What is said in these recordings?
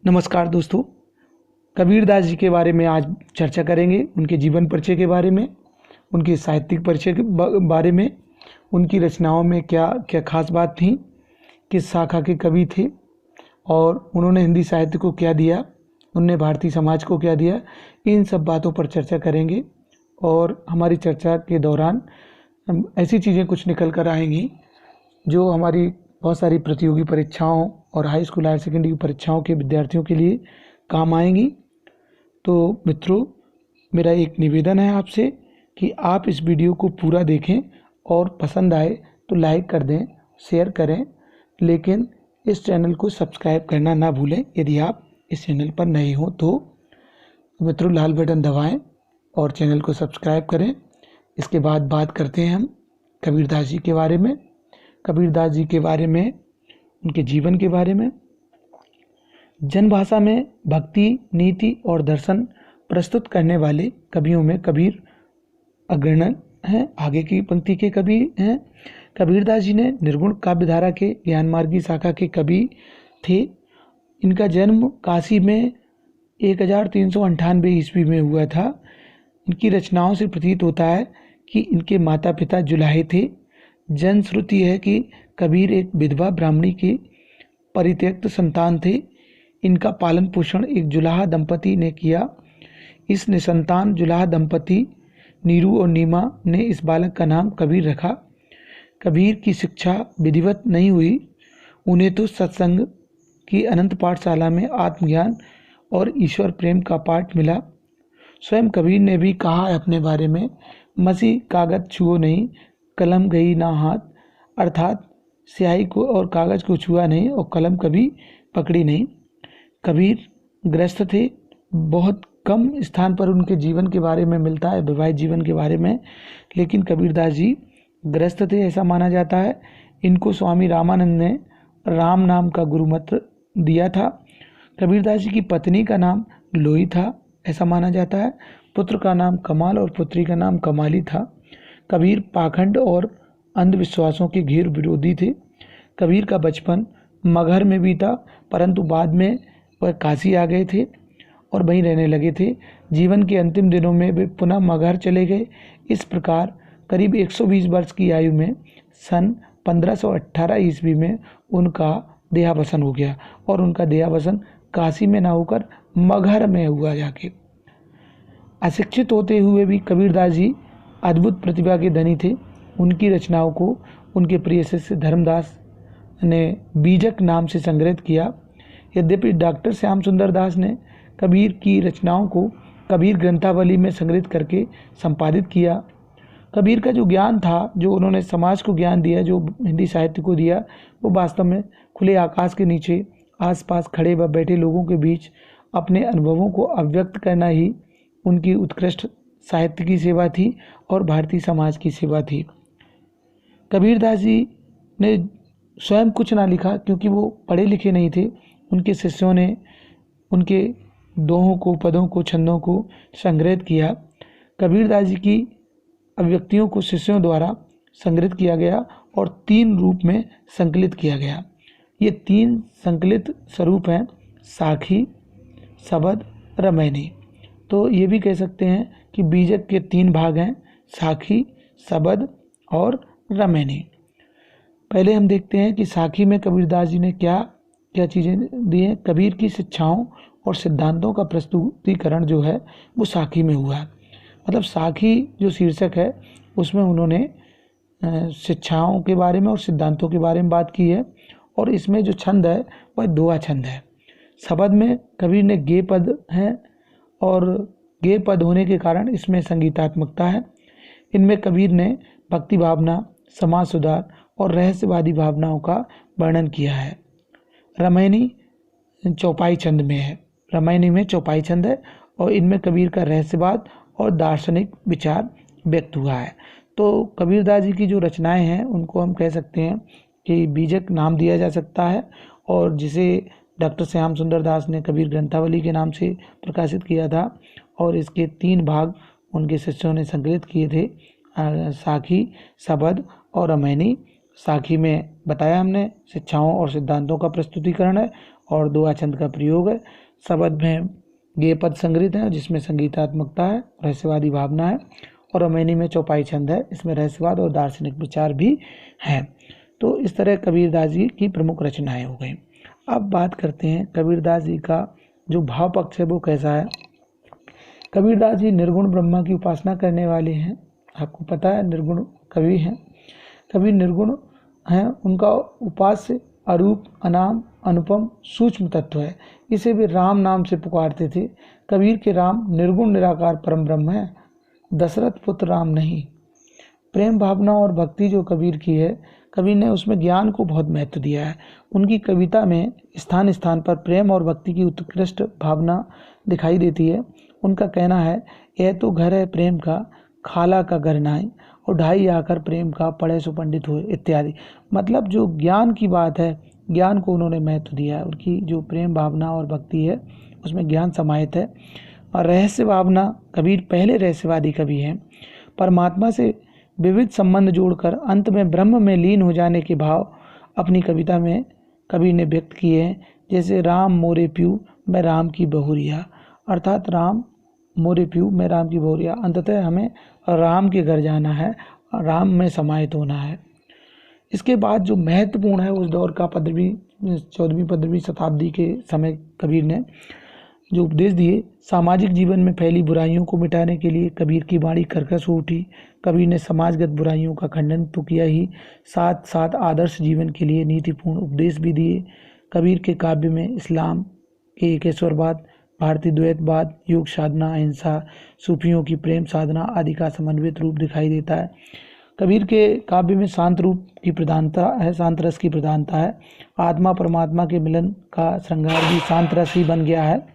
नमस्कार दोस्तों। कबीरदास जी के बारे में आज चर्चा करेंगे। उनके जीवन परिचय के बारे में, उनके साहित्यिक परिचय के बारे में, उनकी रचनाओं में क्या क्या खास बात थी, किस शाखा के कवि थे और उन्होंने हिंदी साहित्य को क्या दिया, उनने भारतीय समाज को क्या दिया। इन सब बातों पर चर्चा करेंगे और हमारी चर्चा के दौरान हम ऐसी चीज़ें कुछ निकल कर आएंगी जो हमारी बहुत सारी प्रतियोगी परीक्षाओं और हाई स्कूल हायर सेकेंडरी की परीक्षाओं के विद्यार्थियों के लिए काम आएंगी। तो मित्रों, मेरा एक निवेदन है आपसे कि आप इस वीडियो को पूरा देखें और पसंद आए तो लाइक कर दें, शेयर करें, लेकिन इस चैनल को सब्सक्राइब करना ना भूलें। यदि आप इस चैनल पर नए हो तो मित्रों लाल बटन दबाएं और चैनल को सब्सक्राइब करें। इसके बाद बात करते हैं हम कबीरदास जी के बारे में। कबीरदास जी के बारे में, उनके जीवन के बारे में। जनभाषा में भक्ति, नीति और दर्शन प्रस्तुत करने वाले कवियों में कबीर अग्रणी हैं, आगे की पंक्ति के कवि हैं। कबीरदास जी ने निर्गुण काव्यधारा के ज्ञान मार्गी शाखा के कवि थे। इनका जन्म काशी में 1398 ईस्वी में हुआ था। इनकी रचनाओं से प्रतीत होता है कि इनके माता पिता जुलाहे थे। जनश्रुति है कि कबीर एक विधवा ब्राह्मणी के परित्यक्त संतान थे। इनका पालन पोषण एक जुलाहा दंपति ने किया। इस निसंतान जुलाहा दंपति नीरू और नीमा ने इस बालक का नाम कबीर रखा। कबीर की शिक्षा विधिवत नहीं हुई। उन्हें तो सत्संग की अनंत पाठशाला में आत्मज्ञान और ईश्वर प्रेम का पाठ मिला। स्वयं कबीर ने भी कहा है अपने बारे में, मसी कागज छुओ नहीं, कलम गई ना हाथ, अर्थात स्याही को और कागज़ को छुआ नहीं और कलम कभी पकड़ी नहीं। कबीर ग्रस्त थे। बहुत कम स्थान पर उनके जीवन के बारे में मिलता है, वैवाहिक जीवन के बारे में, लेकिन कबीरदास जी ग्रस्त थे ऐसा माना जाता है। इनको स्वामी रामानंद ने राम नाम का गुरुमंत्र दिया था। कबीरदास जी की पत्नी का नाम लोई था ऐसा माना जाता है। पुत्र का नाम कमाल और पुत्री का नाम कमाली था। कबीर पाखंड और अंधविश्वासों के घेर विरोधी थे। कबीर का बचपन मगहर में बीता, परंतु बाद में वह काशी आ गए थे और वहीं रहने लगे थे। जीवन के अंतिम दिनों में वे पुनः मगहर चले गए। इस प्रकार करीब 120 वर्ष की आयु में सन 1518 ईस्वी में उनका देहावसान हो गया और उनका देहावसान काशी में ना होकर मगहर में हुआ जाके। अशिक्षित होते हुए भी कबीरदास जी अद्भुत प्रतिभा के धनी थे। उनकी रचनाओं को उनके प्रिय शिष्य धर्मदास ने बीजक नाम से संग्रहित किया। यद्यपि डॉक्टर श्याम सुंदर दास ने कबीर की रचनाओं को कबीर ग्रंथावली में संग्रहित करके संपादित किया। कबीर का जो ज्ञान था, जो उन्होंने समाज को ज्ञान दिया, जो हिंदी साहित्य को दिया, वो वास्तव में खुले आकाश के नीचे आसपास खड़े व बैठे लोगों के बीच अपने अनुभवों को अभिव्यक्त करना ही उनकी उत्कृष्ट साहित्य की सेवा थी और भारतीय समाज की सेवा थी। कबीरदास जी ने स्वयं कुछ ना लिखा क्योंकि वो पढ़े लिखे नहीं थे। उनके शिष्यों ने उनके दोहों को, पदों को, छंदों को संग्रहित किया। कबीरदास जी की अभिव्यक्तियों को शिष्यों द्वारा संग्रहित किया गया और 3 रूप में संकलित किया गया। ये 3 संकलित स्वरूप हैं, साखी, शबद, रामायणी। तो ये भी कह सकते हैं कि बीजक के 3 भाग हैं, साखी, शबद और रामायणी। पहले हम देखते हैं कि साखी में कबीरदास जी ने क्या क्या चीज़ें दी हैं। कबीर की शिक्षाओं और सिद्धांतों का प्रस्तुतिकरण जो है वो साखी में हुआ है। मतलब साखी जो शीर्षक है उसमें उन्होंने शिक्षाओं के बारे में और सिद्धांतों के बारे में बात की है और इसमें जो छंद है वह दोहा छंद है। शबद में कबीर ने गे पद हैं और गे पद होने के कारण इसमें संगीतात्मकता है। इनमें कबीर ने भक्ति भावना, समाज सुधार और रहस्यवादी भावनाओं का वर्णन किया है। रामायणी चौपाई छंद में है। रामायणी में चौपाई छंद है और इनमें कबीर का रहस्यवाद और दार्शनिक विचार व्यक्त हुआ है। तो कबीरदास जी की जो रचनाएं हैं उनको हम कह सकते हैं कि बीजक नाम दिया जा सकता है और जिसे डॉक्टर श्याम सुंदर दास ने कबीर ग्रंथावली के नाम से प्रकाशित किया था और इसके 3 भाग उनके शिष्यों ने संकलित किए थे, साखी, शबद और रामायणी। साखी में बताया हमने शिक्षाओं और सिद्धांतों का प्रस्तुतिकरण है और दोहा छंद का प्रयोग है। शब्द में गेय पद संग्रहित हैं जिसमें संगीतात्मकता है, रहस्यवादी भावना है, और अमैनी में चौपाई छंद है, इसमें रहस्यवाद और दार्शनिक विचार भी हैं। तो इस तरह कबीरदास जी की प्रमुख रचनाएं हो गई। अब बात करते हैं कबीरदास जी का जो भाव पक्ष है वो कैसा है। कबीरदास जी निर्गुण ब्रह्मा की उपासना करने वाले हैं। आपको पता है निर्गुण कवि हैं। कबीर निर्गुण हैं, उनका उपास्य अरूप, अनाम, अनुपम, सूक्ष्म तत्व है। इसे वे राम नाम से पुकारते थे। कबीर के राम निर्गुण निराकार परम ब्रह्म है, दशरथ पुत्र राम नहीं। प्रेम भावना और भक्ति जो कबीर की है, कबीर ने उसमें ज्ञान को बहुत महत्व दिया है। उनकी कविता में स्थान स्थान पर प्रेम और भक्ति की उत्कृष्ट भावना दिखाई देती है। उनका कहना है, यह तो घर है प्रेम का, खाला का घर नाई, और ढाई आकर प्रेम का, पढ़े सो पंडित हुए, इत्यादि। मतलब जो ज्ञान की बात है, ज्ञान को उन्होंने महत्व दिया है। उनकी जो प्रेम भावना और भक्ति है उसमें ज्ञान समाहित है। और रहस्य भावना, कबीर पहले रहस्यवादी कवि हैं। परमात्मा से विविध संबंध जोड़कर अंत में ब्रह्म में लीन हो जाने के भाव अपनी कविता में कबीर ने व्यक्त किए हैं। जैसे राम मोरे प्यू मैं राम की बहुरिया, अर्थात राम मोरे प्यू मैं राम की बहुरिया, अंततः हमें राम के घर जाना है, राम में समाहित होना है। इसके बाद जो महत्वपूर्ण है उस दौर का 14वीं शताब्दी के समय कबीर ने जो उपदेश दिए, सामाजिक जीवन में फैली बुराइयों को मिटाने के लिए कबीर की वाणी कर्कश हो उठी। कबीर ने समाजगत बुराइयों का खंडन तो किया ही, साथ साथ आदर्श जीवन के लिए नीतिपूर्ण उपदेश भी दिए। कबीर के काव्य में इस्लाम के एकेश्वरवाद, भारतीय द्वैतवाद, योग साधना, अहिंसा, सूफियों की प्रेम साधना आदि का समन्वित रूप दिखाई देता है। कबीर के काव्य में शांत रूप की प्रधानता है, शांत रस की प्रधानता है। आत्मा परमात्मा के मिलन का श्रृंगार भी शांत रस ही बन गया है।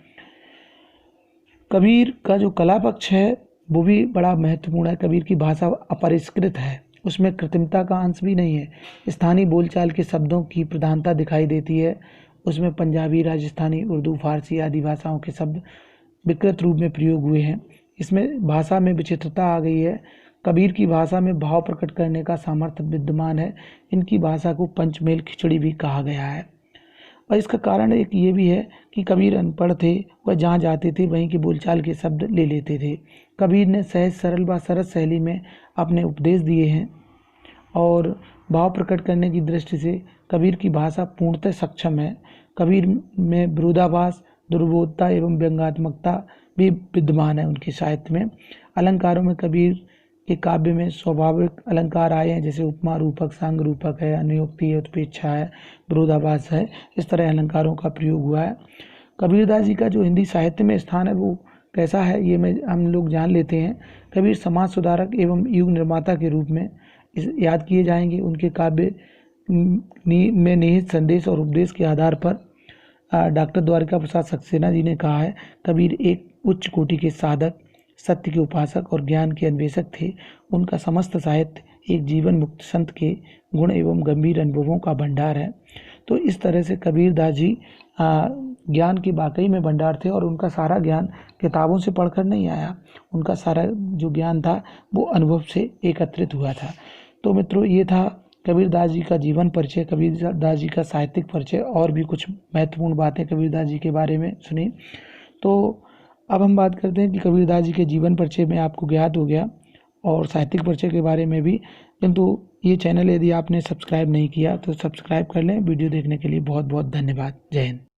कबीर का जो कला पक्ष है वो भी बड़ा महत्वपूर्ण है। कबीर की भाषा अपरिष्कृत है, उसमें कृत्रिमता का अंश भी नहीं है। स्थानीय बोलचाल के शब्दों की प्रधानता दिखाई देती है। उसमें पंजाबी, राजस्थानी, उर्दू, फारसी आदि भाषाओं के शब्द विकृत रूप में प्रयोग हुए हैं। इसमें भाषा में विचित्रता आ गई है। कबीर की भाषा में भाव प्रकट करने का सामर्थ्य विद्यमान है। इनकी भाषा को पंचमेल खिचड़ी भी कहा गया है। और इसका कारण एक ये भी है कि कबीर अनपढ़ थे, वह जहाँ जाते थे वहीं की बोलचाल के शब्द ले लेते थे। कबीर ने सहज सरल व सरस शैली में अपने उपदेश दिए हैं और भाव प्रकट करने की दृष्टि से कबीर की भाषा पूर्णतः सक्षम है। कबीर में विरोधाभास, दुर्बोधता एवं व्यंग्यात्मकता भी विद्यमान है उनके साहित्य में। अलंकारों में कबीर के काव्य में स्वाभाविक अलंकार आए हैं, जैसे उपमा रूपक, सांग रूपक है, अनुयोक्ति है, उत्प्रेक्षा है, विरोधाभास है। इस तरह अलंकारों का प्रयोग हुआ है। कबीरदास जी का जो हिंदी साहित्य में स्थान है वो कैसा है ये हम लोग जान लेते हैं। कबीर समाज सुधारक एवं युग निर्माता के रूप में याद किए जाएंगे। उनके काव्य में निहित संदेश और उपदेश के आधार पर डॉक्टर द्वारिका प्रसाद सक्सेना जी ने कहा है, कबीर एक उच्च कोटि के साधक, सत्य के उपासक और ज्ञान के अन्वेषक थे। उनका समस्त साहित्य एक जीवन मुक्त संत के गुण एवं गंभीर अनुभवों का भंडार है। तो इस तरह से कबीरदास जी ज्ञान के वाकई में भंडार थे और उनका सारा ज्ञान किताबों से पढ़कर नहीं आया। उनका सारा जो ज्ञान था वो अनुभव से एकत्रित हुआ था। तो मित्रों, ये था कबीरदास जी का जीवन परिचय, कबीरदास जी का साहित्यिक परिचय। और भी कुछ महत्वपूर्ण बातें कबीरदास जी के बारे में सुनी। तो अब हम बात करते हैं कि कबीरदास जी के जीवन परिचय में आपको ज्ञात हो गया और साहित्यिक परिचय के बारे में भी। किंतु ये चैनल यदि आपने सब्सक्राइब नहीं किया तो सब्सक्राइब कर लें। वीडियो देखने के लिए बहुत बहुत धन्यवाद। जय हिंद।